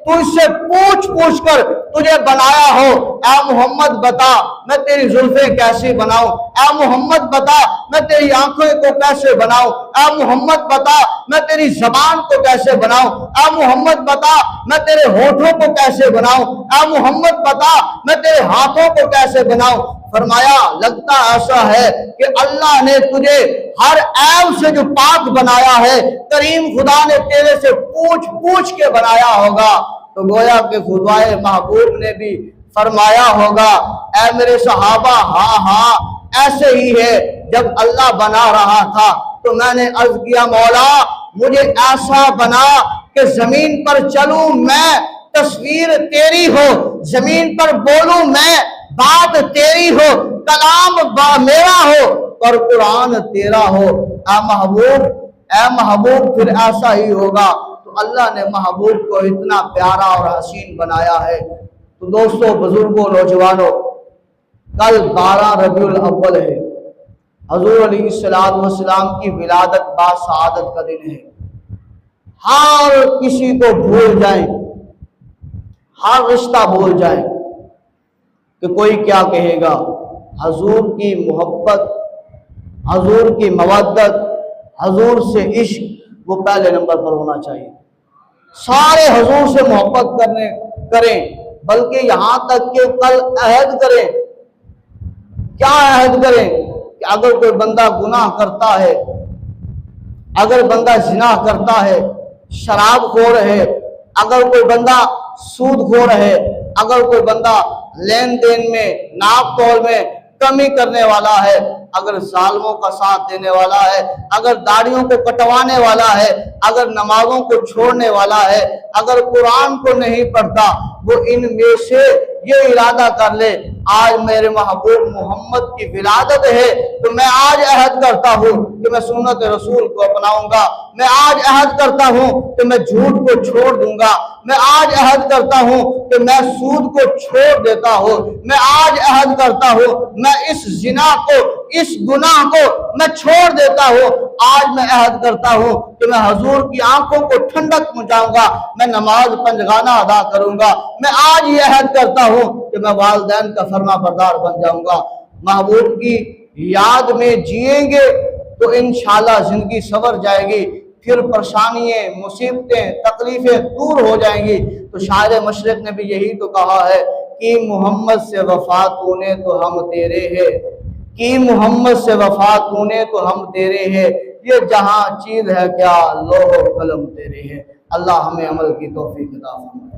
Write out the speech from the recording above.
तू इससे पूछ पूछ कर तुझे बनाया हो। ऐ मोहम्मद बता मैं तेरी जुल्फें कैसे बनाऊं, ऐ मोहम्मद बता मैं तेरी आंखों को कैसे बनाऊं, ऐ मोहम्मद बता मैं तेरी जबान को कैसे बनाऊं, ऐ मोहम्मद बता मैं तेरे होठों को कैसे बनाऊं, ऐ मोहम्मद बता मैं तेरे हाथों को कैसे बनाऊं। फरमाया लगता ऐसा है कि अल्लाह ने तुझे हर ऐब से जो पाक बनाया है, करीम खुदा ने तेरे से पूछ पूछ के बनाया होगा। तो गोया के खुदाए महबूब ने भी फरमाया होगा, ऐ मेरे सहाबा, हाँ हाँ ऐसे ही है। जब अल्लाह बना रहा था तो मैंने अर्ज किया, मौला मुझे ऐसा बना कि जमीन पर चलूं मैं, तस्वीर तेरी हो, जमीन पर बोलूं मैं, बात तेरी हो, कलाम मेरा हो और कुरान तेरा हो। ऐ महबूब फिर ऐसा ही होगा। तो अल्लाह ने महबूब को इतना प्यारा और हसीन बनाया है। तो दोस्तों, बुजुर्गों, नौजवानों, कल 12 रबीउल अव्वल है, हजूर अलैहिस्सलाम की विलादत बा सआदत का दिन है। हर किसी को भूल जाए, हर रिश्ता भूल जाए कि कोई क्या कहेगा। हजूर की मोहब्बत, हजूर की मवद्दत, हजूर से इश्क वो पहले नंबर पर होना चाहिए। सारे हजूर से मोहब्बत करें, बल्कि यहां तक कि कल अहद करें। क्या अहद करें कि अगर कोई बंदा गुनाह करता है, अगर बंदा जिना करता है, शराबखोर है, अगर कोई बंदा सूदखोर है, अगर कोई बंदा लेन देन में, नाप तोल में कमी करने वाला है, अगर जालिमों का साथ देने वाला है, अगर दाढ़ियों को कटवाने वाला है, अगर नमाजों को छोड़ने वाला है, अगर कुरान को नहीं पढ़ता, वो इनमें से ये इरादा कर ले आज मेरे महबूब मोहम्मद की विलादत है, तो मैं आज अहद करता हूँ कि मैं सुन्नत रसूल को अपनाऊंगा। मैं आज अहद करता हूँ कि मैं झूठ को छोड़ दूंगा। मैं आज अहद करता हूँ कि मैं सूद को छोड़ देता हूँ। मैं आज अहद करता हूँ मैं इस जिना को, इस गुनाह को मैं छोड़ देता हूँ। आज मैं अहद करता हूँ कि मैं हजूर की आंखों को ठंडक पहुंचाऊंगा, मैं नमाज पंजगाना अदा करूंगा। मैं आज ये अहद करता हूँ कि मैं वालिदैन का फरमा बरदार बन जाऊंगा। महबूब की याद में जिएंगे तो इंशाल्लाह जिंदगी संवर जाएगी, फिर परेशानियां, मुसीबतें, तकलीफें दूर हो जाएंगी। तो शायर मशरिक ने भी यही तो कहा है कि मोहम्मद से वफा तूने तो हम तेरे हैं, कि मोहम्मद से वफा तूने तो हम तेरे हैं, ये जहां चीज है क्या लोहो कलम तेरे हैं। अल्लाह हमें अमल की तौफीक अता फरमाए।